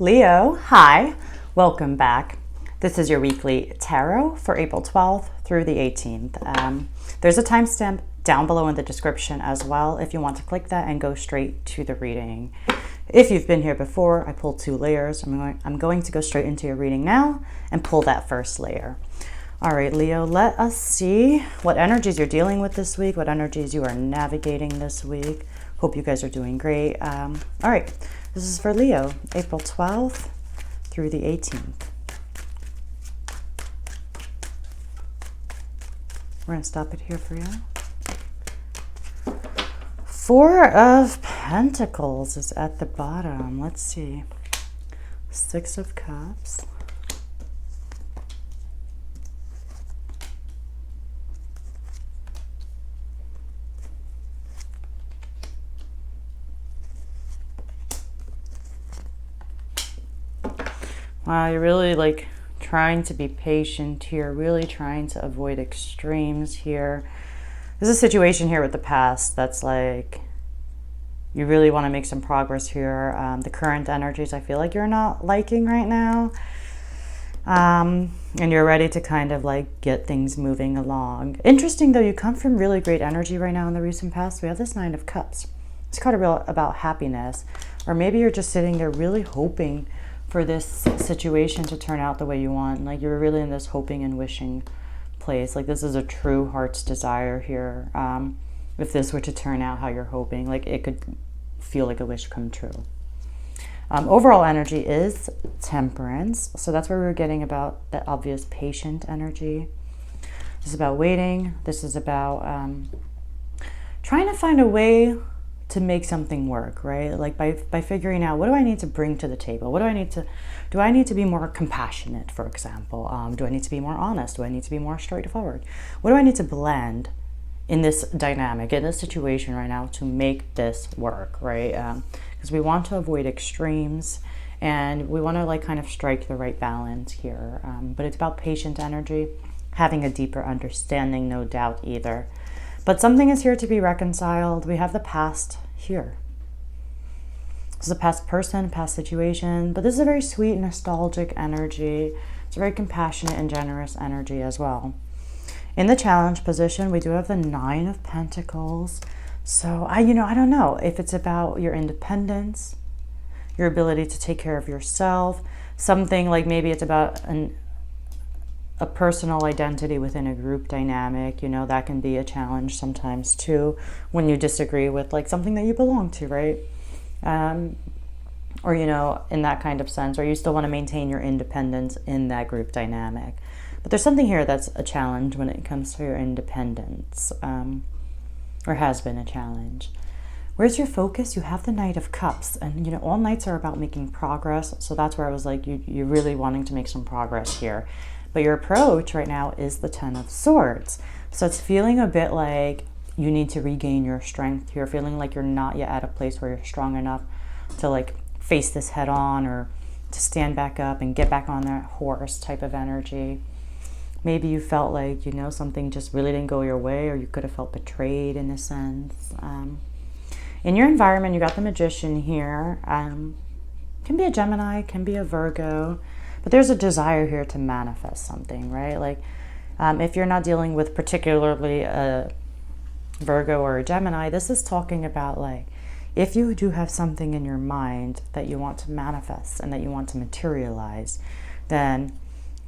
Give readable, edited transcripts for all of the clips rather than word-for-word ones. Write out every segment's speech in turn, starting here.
Leo, hi, welcome back. This is your weekly tarot for April 12th through the 18th. There's a timestamp down below in the description as well if you want to click that and go straight to the reading. If you've been here before, I pulled 2 layers. I'm going to go straight into your reading now and pull that first layer. All right, Leo, let us see what energies you're dealing with this week, what energies you are navigating this week. Hope you guys are doing great. All right, this is for Leo, April 12th through the 18th. We're going to stop it here for you. 4 of Pentacles is at the bottom. Let's see. 6 of Cups. Wow, you're really trying to be patient here, really trying to avoid extremes here. There's a situation here with the past that's like, you really want to make some progress here. The current energies I feel like you're not liking right now. And you're ready to kind of get things moving along. Interesting though, you come from really great energy right now in the recent past. We have this 9 of Cups. It's kind of real about happiness. Or maybe you're just sitting there really hoping for this situation to turn out the way you want. Like you're really in this hoping and wishing place. Like this is a true heart's desire here. If this were to turn out how you're hoping, it could feel like a wish come true. Overall energy is Temperance. So that's where we're getting about that obvious patient energy. This is about waiting. This is about trying to find a way to make something work, right? Like by figuring out, what do I need to bring to the table? Do I need to be more compassionate, for example? Do I need to be more honest? Do I need to be more straightforward? What do I need to blend in this dynamic, in this situation right now to make this work, right? Because we want to avoid extremes and we want to kind of strike the right balance here. But it's about patient energy, having a deeper understanding, no doubt either. But something is here to be reconciled. We have the past here. This is a past person, past situation, but this is a very sweet, nostalgic energy. It's a very compassionate and generous energy as well. In the challenge position, we do have the 9 of Pentacles. So I don't know if it's about your independence, your ability to take care of yourself, something like maybe it's about a personal identity within a group dynamic. That can be a challenge sometimes too, when you disagree with something that you belong to, right? Or in that kind of sense, or you still want to maintain your independence in that group dynamic. But there's something here that's a challenge when it comes to your independence, or has been a challenge. Where's your focus? You have the Knight of Cups, and all nights are about making progress. So that's where I was like, you're really wanting to make some progress here. But your approach right now is the 10 of Swords. So it's feeling a bit like you need to regain your strength. You're feeling like you're not yet at a place where you're strong enough to face this head on, or to stand back up and get back on that horse type of energy. Maybe you felt like, something just really didn't go your way, or you could have felt betrayed in a sense. In your environment, you got the Magician here. Can be a Gemini, can be a Virgo. But there's a desire here to manifest something, right? If you're not dealing with particularly a Virgo or a Gemini, this is talking about if you do have something in your mind that you want to manifest and that you want to materialize, then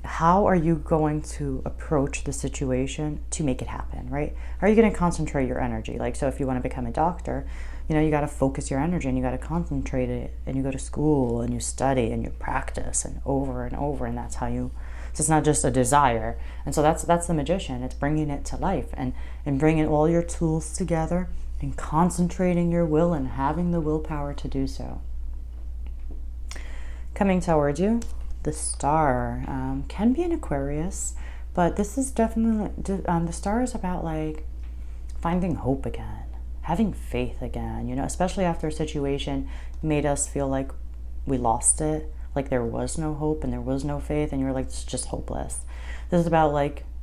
how are you going to approach the situation to make it happen, right? How are you going to concentrate your energy? So if you want to become a doctor, you got to focus your energy and you got to concentrate it, and you go to school and you study and you practice and over, and that's how you, so it's not just a desire. And so that's the Magician. It's bringing it to life and bringing all your tools together and concentrating your will and having the willpower to do so. Coming towards you, the Star can be an Aquarius, but this is definitely, the Star is about finding hope again, having faith again, especially after a situation made us feel like we lost it, like there was no hope and there was no faith, and you're like, it's just hopeless. This is about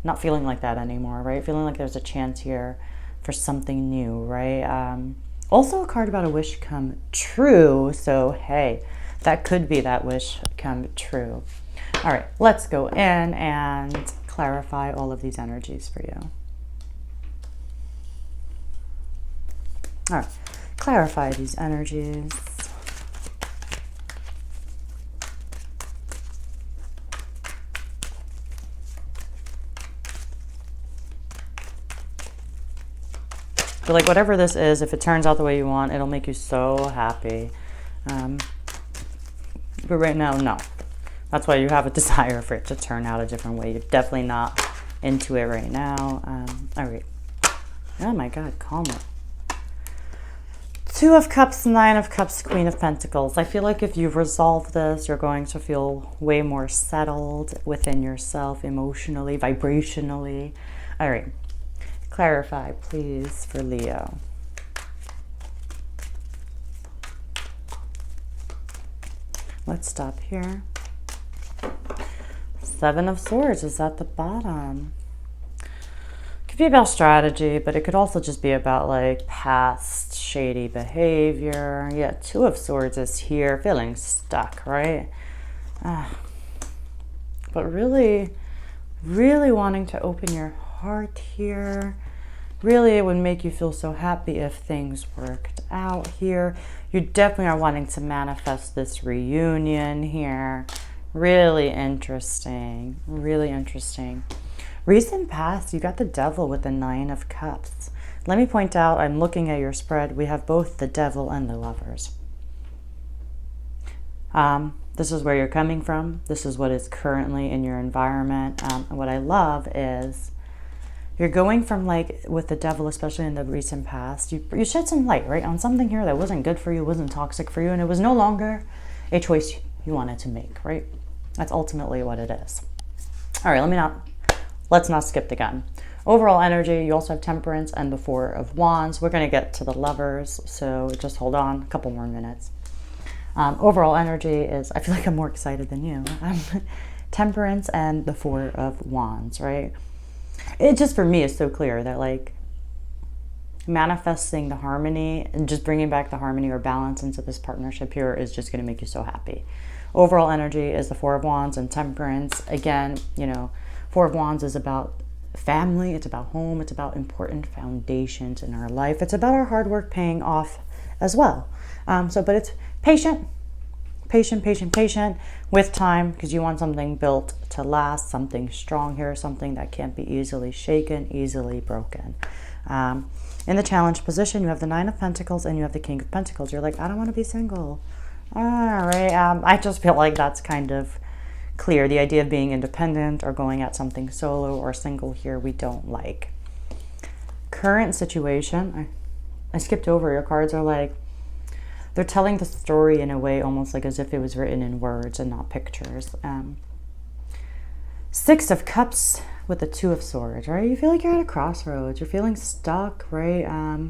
not feeling like that anymore, right? Feeling like there's a chance here for something new, right? Also a card about a wish come true. So hey, that could be that wish come true. All right, let's go in and clarify all of these energies for you. All right, clarify these energies. But like whatever this is, if it turns out the way you want, it'll make you so happy. But right now, no. That's why you have a desire for it to turn out a different way. You're definitely not into it right now. All right. Oh my God, calm it. 2 of Cups, 9 of Cups, Queen of Pentacles. I feel like if you've resolved this, you're going to feel way more settled within yourself, emotionally, vibrationally. All right. Clarify, please, for Leo. Let's stop here. 7 of Swords is at the bottom. Could be about strategy, but it could also just be about like past shady behavior. Yeah, 2 of Swords is here, feeling stuck, right? But really, really wanting to open your heart here. Really, it would make you feel so happy if things worked out here. You definitely are wanting to manifest this reunion here. Really interesting. Really interesting. Recent past, you got the Devil with the 9 of Cups. Let me point out, I'm looking at your spread. We have both the Devil and the Lovers. This is where you're coming from. This is what is currently in your environment. And what I love is you're going from, like, with the Devil, especially in the recent past, you shed some light, right, on something here that wasn't good for you, wasn't toxic for you, and it was no longer a choice you wanted to make, right? That's ultimately what it is. All right, let's not skip the gun. Overall energy, you also have Temperance and the 4 of Wands. We're going to get to the Lovers, so just hold on a couple more minutes. Overall energy is, I feel like I'm more excited than you. Temperance and the 4 of Wands, right? It just, for me, is so clear that, like, manifesting the harmony and just bringing back the harmony or balance into this partnership here is just going to make you so happy. Overall energy is the 4 of Wands and Temperance. Again, you know, 4 of Wands is about family. It's about home. It's about important foundations in our life. It's about our hard work paying off as well. But it's patient with time, because you want something built to last, something strong here, something that can't be easily shaken, easily broken. In the challenge position, you have the 9 of Pentacles and you have the King of Pentacles. You're like, I don't want to be single. All right. I just feel like that's kind of clear. The idea of being independent or going at something solo or single here, we don't like. Current situation, I skipped over. Your cards are like, they're telling the story in a way almost like as if it was written in words and not pictures. 6 of Cups with the 2 of Swords, right? You feel like you're at a crossroads. You're feeling stuck, right?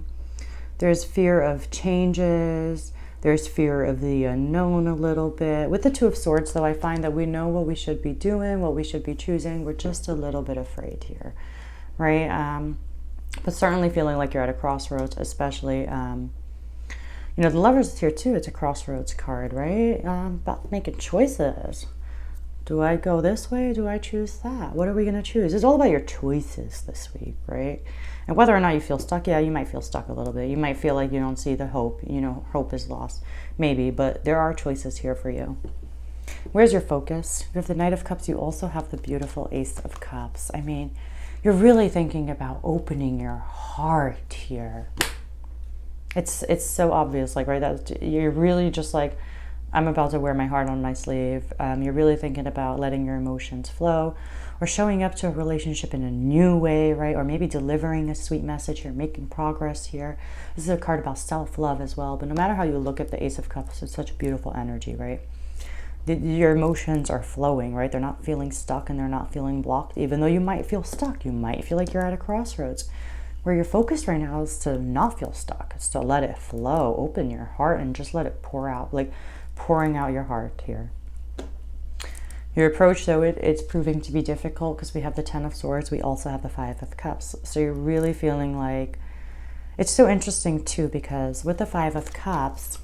There's fear of changes. There's fear of the unknown a little bit. With the 2 of Swords, though, I find that we know what we should be doing, what we should be choosing. We're just a little bit afraid here, right? But certainly feeling like you're at a crossroads, especially... you know, the Lovers is here too. It's a crossroads card, right? About making choices. Do I go this way? Do I choose that? What are we going to choose? It's all about your choices this week, right? And whether or not you feel stuck, yeah, you might feel stuck a little bit. You might feel like you don't see the hope. You know, hope is lost. Maybe, but there are choices here for you. Where's your focus? You have the Knight of Cups. You also have the beautiful Ace of Cups. I mean, you're really thinking about opening your heart here. It's so obvious, like, right, that you're really just like, I'm about to wear my heart on my sleeve. You're really thinking about letting your emotions flow or showing up to a relationship in a new way, right? Or maybe delivering a sweet message here, making progress here. This is a card about self-love as well. But no matter how you look at the Ace of Cups, it's such a beautiful energy, right? Your emotions are flowing, right? They're not feeling stuck and they're not feeling blocked. Even though you might feel stuck, you might feel like you're at a crossroads. Where you're focused right now is to not feel stuck. It's to let it flow. Open your heart and just let it pour out, like pouring out your heart here. Your approach, though, it's proving to be difficult because we have the 10 of Swords. We also have the 5 of Cups. So you're really feeling like... It's so interesting, too, because with the 5 of Cups,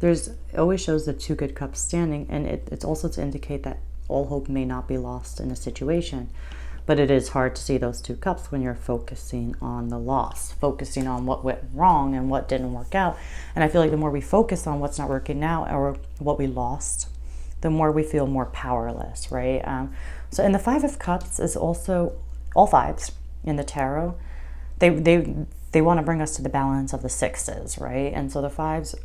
It always shows the two good cups standing, and it's also to indicate that all hope may not be lost in a situation. But it is hard to see those two cups when you're focusing on the loss, focusing on what went wrong and what didn't work out. And I feel like the more we focus on what's not working now or what we lost, the more we feel more powerless, right? So in the Five of Cups is also all fives in the tarot. They want to bring us to the balance of the sixes, right? And so the fives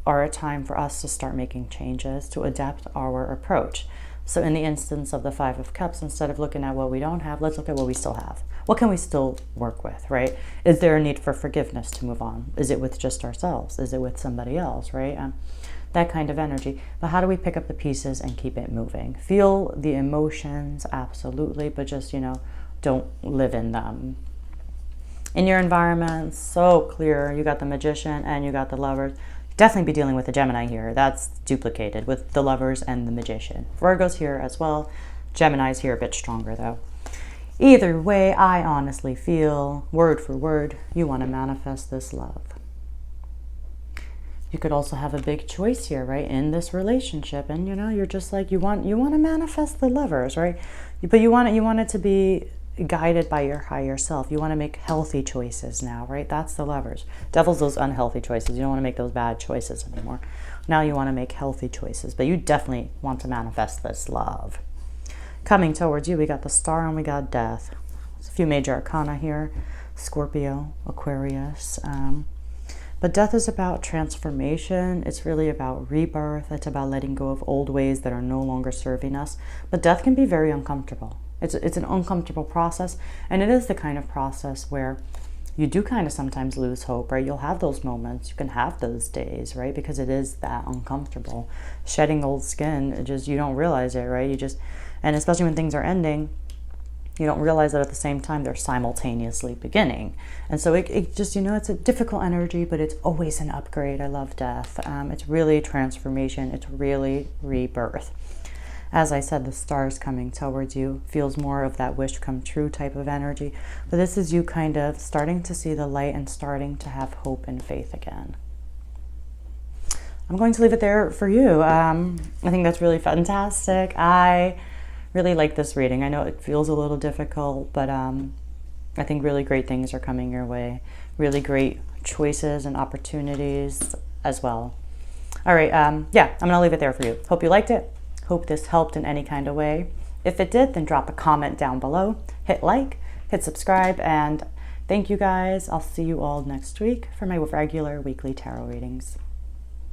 are a time for us to start making changes, to adapt our approach. So in the instance of the Five of Cups, instead of looking at what we don't have, let's look at what we still have. What can we still work with, right? Is there a need for forgiveness to move on? Is it with just ourselves? Is it with somebody else, right? That kind of energy. But how do we pick up the pieces and keep it moving? Feel the emotions, absolutely, but just, don't live in them. In your environment, so clear. You got the Magician and you got the Lovers. Definitely be dealing with the Gemini here. That's duplicated with the Lovers and the Magician. Virgo's here as well. Gemini's here a bit stronger though. Either way, I honestly feel, word for word, you want to manifest this love. You could also have a big choice here, right, in this relationship, and you're just like you want to manifest the Lovers, right? But you want it to be guided by your higher self. You want to make healthy choices now, right? That's the Lovers. Devil's those unhealthy choices. You don't want to make those bad choices anymore. Now you want to make healthy choices, but you definitely want to manifest this love. Coming towards you, we got the Star and we got Death. There's a few major arcana here. Scorpio, Aquarius. But Death is about transformation. It's really about rebirth. It's about letting go of old ways that are no longer serving us. But death can be very uncomfortable. It's an uncomfortable process, and it is the kind of process where you do kind of sometimes lose hope, right? You'll have those moments. You can have those days, right? Because it is that uncomfortable. Shedding old skin, you don't realize it, right? And especially when things are ending, you don't realize that at the same time they're simultaneously beginning. And so it just, it's a difficult energy, but it's always an upgrade. I love death. It's really transformation. It's really rebirth. As I said, the Stars coming towards you feels more of that wish come true type of energy. But this is you kind of starting to see the light and starting to have hope and faith again. I'm going to leave it there for you. I think that's really fantastic. I really like this reading. I know it feels a little difficult, but I think really great things are coming your way. Really great choices and opportunities as well. All right, I'm going to leave it there for you. Hope you liked it. Hope this helped in any kind of way. If it did, then drop a comment down below. Hit like, hit subscribe, and thank you guys. I'll see you all next week for my regular weekly tarot readings.